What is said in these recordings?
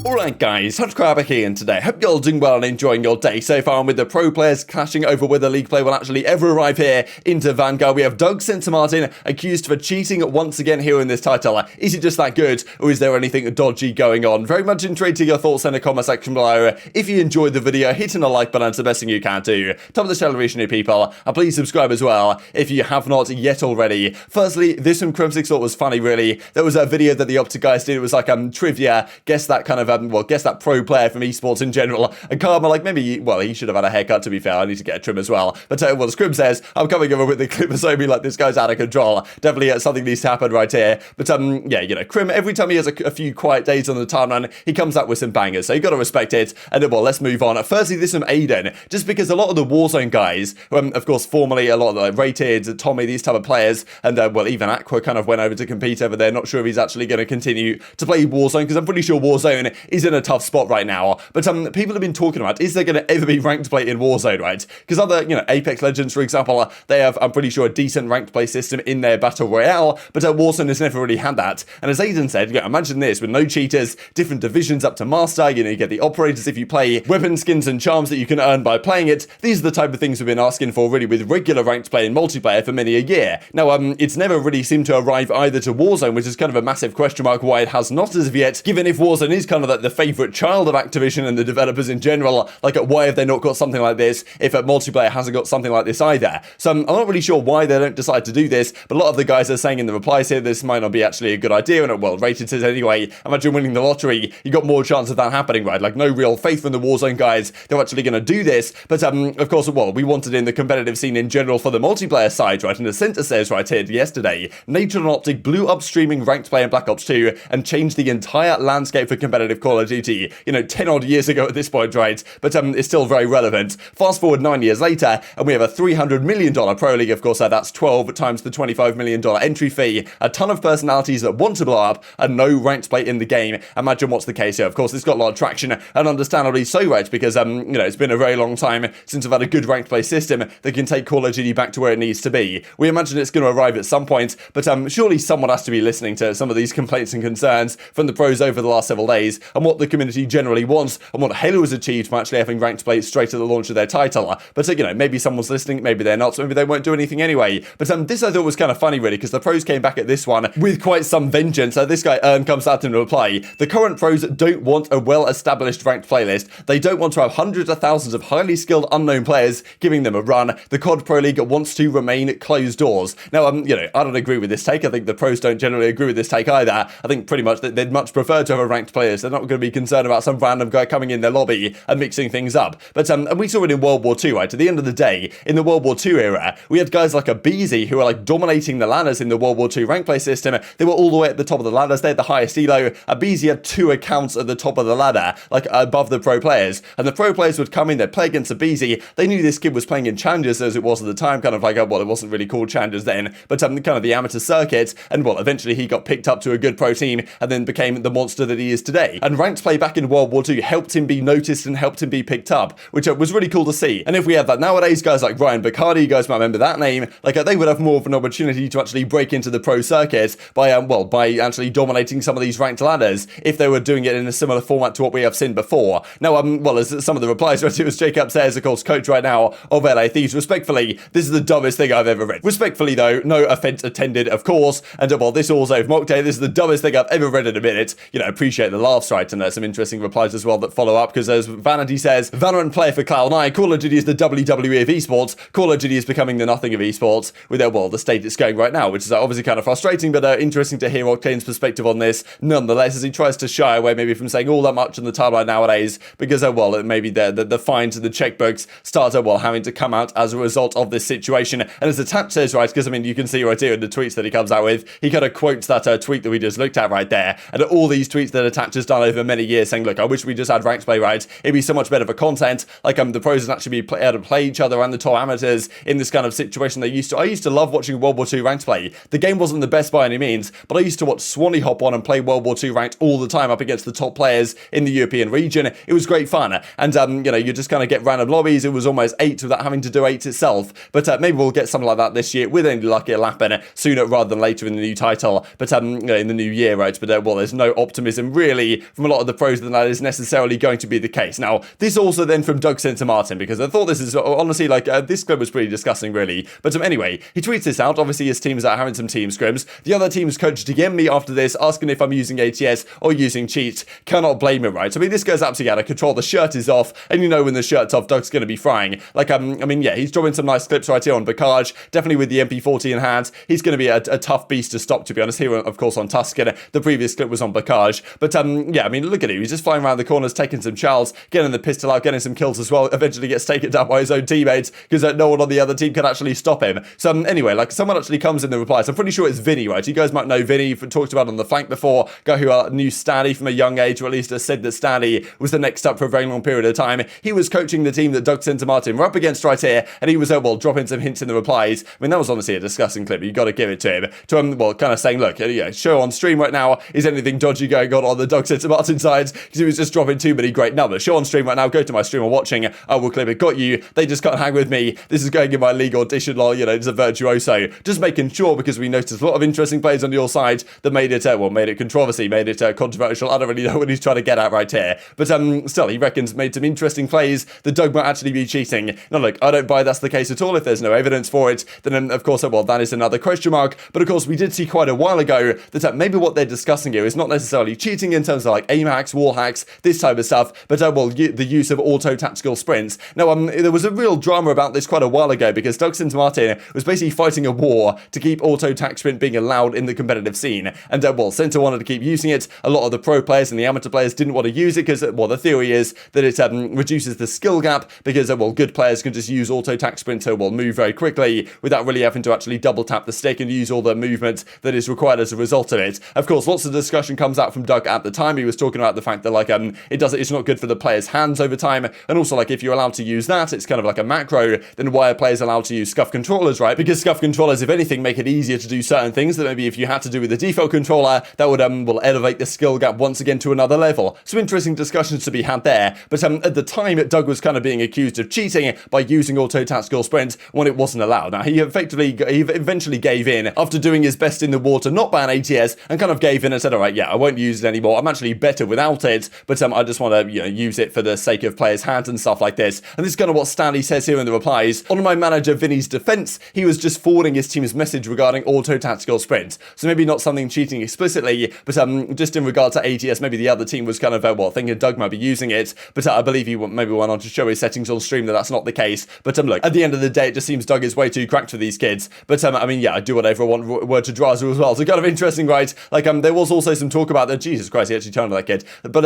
Alright guys, TacticalRab here, and today hope you're all doing well and enjoying your day so far. And with the pro players clashing over whether league play will actually ever arrive here into Vanguard, we have Doug Censor Martin accused for cheating once again here in this title. Is it just that good, or is there anything dodgy going on? Very much intrigued to your thoughts in the comment section below. If you enjoyed the video, hitting a like button is the best thing you can do. Top of the channel, reaching new people, and please subscribe as well if you have not yet already. Firstly, this from Crimsix thought was funny really. There was a video that the Optic guys did. It was like trivia, guess that kind of guess that pro player from esports in general. And Karma, like, maybe, well, he should have had a haircut, to be fair. I need to get a trim as well. But well, as Crim says, I'm coming over with the clip of Somi, like, this guy's out of control. Definitely something needs to happen right here. But yeah, you know, Crim, every time he has a few quiet days on the timeline, he comes up with some bangers. So you got to respect it. And well, let's move on. Firstly, this from Aiden, just because a lot of the Warzone guys, of course, formerly a lot of the Rated, Tommy, these type of players, and well, even Aqua kind of went over to compete over there. Not sure if he's actually going to continue to play Warzone, because I'm pretty sure Warzone is in a tough spot right now. But people have been talking about, is there going to ever be ranked play in Warzone, right? Because other, you know, Apex Legends, for example, they have, I'm pretty sure, a decent ranked play system in their Battle Royale, but Warzone has never really had that. And as Aiden said, you know, imagine this, with no cheaters, different divisions up to Master, you know, you get the operators if you play, weapon skins and charms that you can earn by playing it. These are the type of things we've been asking for, really, with regular ranked play in multiplayer for many a year. Now, it's never really seemed to arrive either to Warzone, which is kind of a massive question mark why it has not as of yet, given if Warzone is kind of like the favourite child of Activision and the developers in general. Like, why have they not got something like this if multiplayer hasn't got something like this either? So I'm not really sure why they don't decide to do this, but a lot of the guys are saying in the replies here this might not be actually a good idea, and well, Rated says anyway, imagine winning the lottery, you got more chance of that happening, right? Like, no real faith from the Warzone guys, they're actually going to do this. But of course, well, we wanted in the competitive scene in general for the multiplayer side, right? And the Center says right here yesterday, Nature and Optic blew up streaming ranked play in Black Ops 2 and changed the entire landscape for competitive Call of Duty, you know, 10 odd years ago at this point, right? But it's still very relevant. Fast forward 9 years later, and we have a $300 million pro league. Of course, that's 12 times the $25 million entry fee, a ton of personalities that want to blow up, and no ranked play in the game. Imagine what's the case here. Of course, it's got a lot of traction, and understandably so, right? Because, you know, it's been a very long time since we've had a good ranked play system that can take Call of Duty back to where it needs to be. We imagine it's going to arrive at some point, but surely someone has to be listening to some of these complaints and concerns from the pros over the last several days, and what the community generally wants, and what Halo has achieved from actually having ranked play straight at the launch of their title. But you know, maybe someone's listening, maybe they're not, so maybe they won't do anything anyway. But this I thought was kind of funny really, because the pros came back at this one with quite some vengeance. This guy comes out in reply, the current pros don't want a well-established ranked playlist. They don't want to have hundreds of thousands of highly skilled unknown players giving them a run. The COD Pro League wants to remain closed doors. Now, you know, I don't agree with this take. I think the pros don't generally agree with this take either. I think pretty much that they'd much prefer to have a ranked playlist. They're not going to be concerned about some random guy coming in their lobby and mixing things up. But and we saw it in World War II, right? At the end of the day, in the World War II era, we had guys like aBeZy who were like dominating the ladders in the World War II rank play system. They were all the way at the top of the ladders. They had the highest elo. aBeZy had 2 accounts at the top of the ladder, like above the pro players. And the pro players would come in, they'd play against aBeZy. They knew this kid was playing in Challengers as it was at the time, kind of like, well, it wasn't really called Challengers then, but kind of the amateur circuit. And well, eventually he got picked up to a good pro team and then became the monster that he is today. And ranked play back in World War II helped him be noticed and helped him be picked up, which was really cool to see. And if we had that nowadays, guys like Ryan Bacardi, you guys might remember that name, like they would have more of an opportunity to actually break into the pro circuit by by actually dominating some of these ranked ladders if they were doing it in a similar format to what we have seen before. Now, well, as some of the replies, right, it was Jacob says, of course, coach right now of LA Thieves, respectfully, this is the dumbest thing I've ever read. Respectfully though, no offense intended, of course, and well, this also from Octane, this is the dumbest thing I've ever read in a minute. You know, appreciate the laughs, right, and there's some interesting replies as well that follow up, because as Vanity says, Valorant player for Cloud9, Call of Duty is the WWE of esports, Call of Duty is becoming the nothing of esports, with well, the state it's going right now, which is obviously kind of frustrating, but interesting to hear Octane's perspective on this, nonetheless, as he tries to shy away maybe from saying all that much on the timeline nowadays, because well, maybe the fines and the checkbooks start well having to come out as a result of this situation. And as the Tap says, right, because I mean, you can see right here in the tweets that he comes out with, he kind of quotes that tweet that we just looked at right there, and all these tweets that Attach has done over many years saying, look, I wish we just had ranked play, right? It'd be so much better for content, like the pros would actually be able to play each other and the top amateurs in this kind of situation they used to. I used to love watching World War II ranked play. The game wasn't the best by any means, but I used to watch Swanee hop on and play World War II ranked all the time up against the top players in the European region. It was great fun, and you know, you just kind of get random lobbies. It was almost 8 without having to do 8 itself, but maybe we'll get something like that this year with any luck. It'll happen sooner rather than later in the new title, but you know, in the new year, right? But well, there's no optimism really from a lot of the pros that is necessarily going to be the case. Now, this also then from Doug Censor Martin, because I thought this is honestly like this clip was pretty disgusting, really. But anyway, he tweets this out. Obviously, his teams are having some team scrims. The other team's coach DM me after this, asking if I'm using ATS or using cheats. Cannot blame him, right? I mean, this goes absolutely out of control. The shirt is off, and you know when the shirt's off, Doug's going to be frying. Like, I mean, yeah, he's dropping some nice clips right here on Bacage. Definitely with the MP40 in hand, he's going to be a tough beast to stop, to be honest. Here, of course, on Tuscan. The previous clip was on Bacage. But yeah, I mean, look at him. He's just flying around the corners, taking some chows, getting the pistol out, getting some kills as well. Eventually gets taken down by his own teammates because no one on the other team can actually stop him. So anyway, like someone actually comes in the replies. I'm pretty sure it's Vinny, right? You guys might know Vinny. Talked about on the flank before. Guy who knew Standy from a young age, or at least said that Standy was the next up for a very long period of time. He was coaching the team that Doug Censor Martin were up against right here, and he was well dropping some hints in the replies. I mean, that was honestly a disgusting clip. You got to give it to him. To him, well, kind of saying, look, yeah, show on stream right now. Is anything dodgy going on the Doug Censor Martin side? Because he was just dropping too many great numbers. Show on stream right now. Go to my stream or watching. I will clip it. Got you. They just can't hang with me. This is going in my league audition, lol. You know, it's a virtuoso. Just making sure, because we noticed a lot of interesting plays on your side that made it, made it controversy, made it controversial. I don't really know what he's trying to get at right here. But still, he reckons made some interesting plays. The Doug might actually be cheating. Now, look, I don't buy that's the case at all. If there's no evidence for it, then of course, well, that is another question mark. But of course, we did see quite a while ago that maybe what they're discussing here is not necessarily cheating in terms of like aim hacks, wall hacks, this type of stuff, but well, the use of auto tactical sprints. Now, there was a real drama about this quite a while ago because Doug Censor Martin was basically fighting a war to keep auto tac sprint being allowed in the competitive scene. And well, Censor wanted to keep using it. A lot of the pro players and the amateur players didn't want to use it because, well, the theory is that it reduces the skill gap because, well, good players can just use auto tac sprint to, well, move very quickly without really having to actually double tap the stick and use all the movement that is required as a result of it. Of course, lots of discussion comes out from Doug at the time. He was talking about the fact that, like, it's not good for the players' hands over time. And also, like, if you're allowed to use that, it's kind of like a macro, then why are players allowed to use scuff controllers, right? Because scuff controllers, if anything, make it easier to do certain things that maybe if you had to do with the default controller, that would, will elevate the skill gap once again to another level. Some interesting discussions to be had there. But at the time, Doug was kind of being accused of cheating by using auto tactical sprint when it wasn't allowed. Now, he eventually gave in after doing his best in the war to not ban ATS and kind of gave in and said, all right, yeah, I won't use it anymore. I'm actually better without it, but I just want to, use it for the sake of players' hands and stuff like this. And this is kind of what Standy says here in the replies. On my manager Vinny's defense, he was just forwarding his team's message regarding auto tactical sprint. So maybe not something cheating explicitly, but just in regard to ATS, maybe the other team was kind of, thinking Doug might be using it, but I believe he maybe went on to show his settings on stream that that's not the case. But look, at the end of the day, it just seems Doug is way too cracked for these kids. But I mean, yeah, I do whatever I want. Word to Drazah as well. So kind of interesting, right? Like, there was also some talk about that. Jesus Christ, he actually turned to that kid. But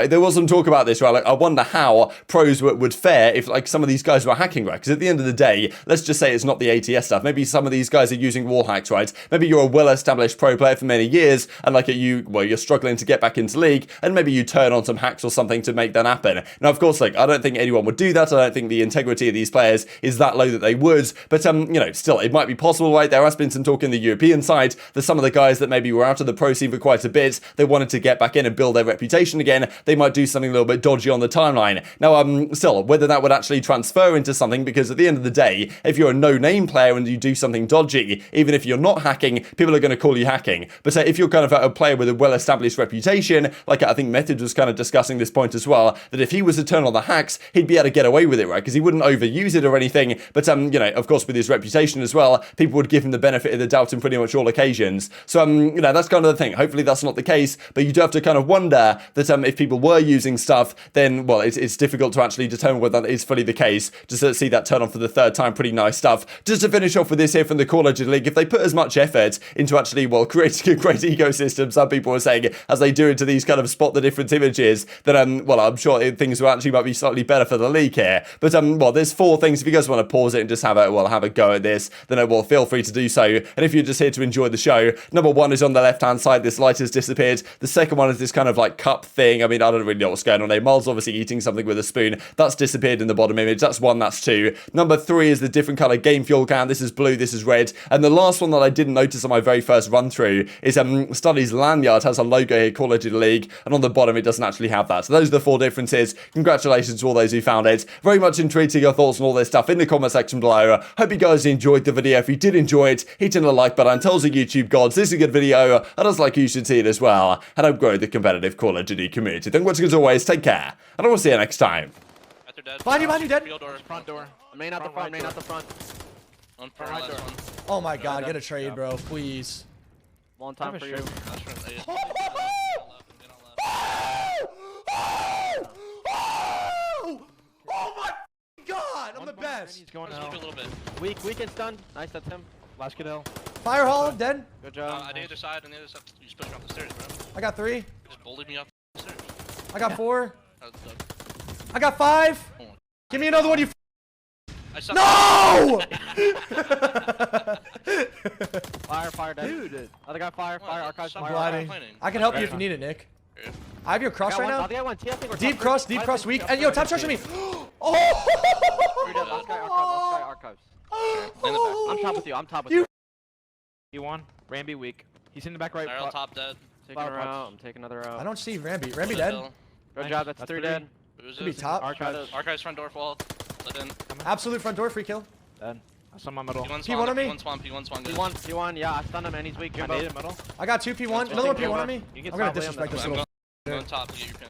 there was some talk about this, right? Like, I wonder how pros would fare if like some of these guys were hacking, right? Because at the end of the day, let's just say it's not the ATS stuff. Maybe some of these guys are using wall hacks, right? Maybe you're a well-established pro player for many years, and like you're struggling to get back into league, and maybe you turn on some hacks or something to make that happen. Now, of course, like I don't think anyone would do that. I don't think the integrity of these players is that low that they would. But still, it might be possible, right? There has been some talk in the European side that some of the guys that maybe were out of the pro scene for quite a bit, they wanted to get back in and build their reputation again. They might do something a little bit dodgy on the timeline. Now, still, whether that would actually transfer into something, because at the end of the day, if you're a no-name player and you do something dodgy, even if you're not hacking, people are going to call you hacking. But if you're kind of a player with a well-established reputation, like I think Method was kind of discussing this point as well, that if he was to turn on the hacks, he'd be able to get away with it, right? Because he wouldn't overuse it or anything. But of course, with his reputation as well, people would give him the benefit of the doubt in pretty much all occasions. So that's kind of the thing. Hopefully that's not the case, but you do have to kind of wonder that if people were using stuff, then well, it's difficult to actually determine whether that is fully the case. Just to see that turn on for the third time, pretty nice stuff. Just to finish off with this here from the Call Legend League, if they put as much effort into actually, well, creating a great ecosystem, some people were saying, as they do into these kind of spot the difference images, then well, I'm sure things will actually might be slightly better for the league here. But well, there's 4 things. If you guys want to pause it and just have a go at this, then well, feel free to do so. And if you're just here to enjoy the show, number 1 is on the left-hand side. This light has disappeared. The second one is this kind of like cup thing. I mean, I don't really know what's going on there. Miles obviously eating something with a spoon. That's disappeared in the bottom image. That's 1. That's 2. Number 3 is the different color game fuel can. This is blue. This is red. And the last one that I didn't notice on my very first run through is Study's lanyard has a logo here, Call Legend League, and on the bottom it doesn't actually have that. So those are the 4 differences. Congratulations to all those who found it. Very much intrigued to your thoughts on all this stuff in the comment section below. Hope you guys enjoyed the video. If you did enjoy it, hit in the like button. Tells the YouTube gods this is a good video. I'd just like you should see it as well. And I've grown the competitive competitive Call of Duty community. Thank you for watching as always. Take care, and I will see you next time. Behind you, dead. Front door. Main out the front, main out the front. On front right door. Oh my god, get a trade, bro, please. One time for you. Oh my god, I'm the best. He's going A out. little bit. Weak and stunned. Nice, that's him. Last kid L. Fire hall, dead. Good job. On the other side, You just pushed me off the stairs, bro. I got 3. You just bullied me off the stairs. I got 4. That was dope. I got 5. Oh. Give me another one, you I saw No! Fire, dead. Dude. Other guy, fire, archives, stop fire. Gliding. complaining. I can help you if you need it, Nick. Yeah. I have your cross right now. Other guy one. I think we're Deep top cross, weak. top And yo, top charge me. Oh! Three dead, last guy, archives. I'm top with you, You- He won. Ramby weak. He's in the back right. Barrel top dead. Taking her out, I'm taking another out. I don't see Ramby. Ramby dead. Good job, that's 3 dead. Could be top. Archives front door wall. Let in. Absolute front door, free kill. Dead. I saw my middle. P1 P1 on me. P1 spawn, P1 spawn. P1, yeah, I stunned him and he's weak. I Jumbo. needed middle. I got 2 P1. Another one P1 on me. You can I'm gonna stop disrespect this I'm little. going top to get your pin.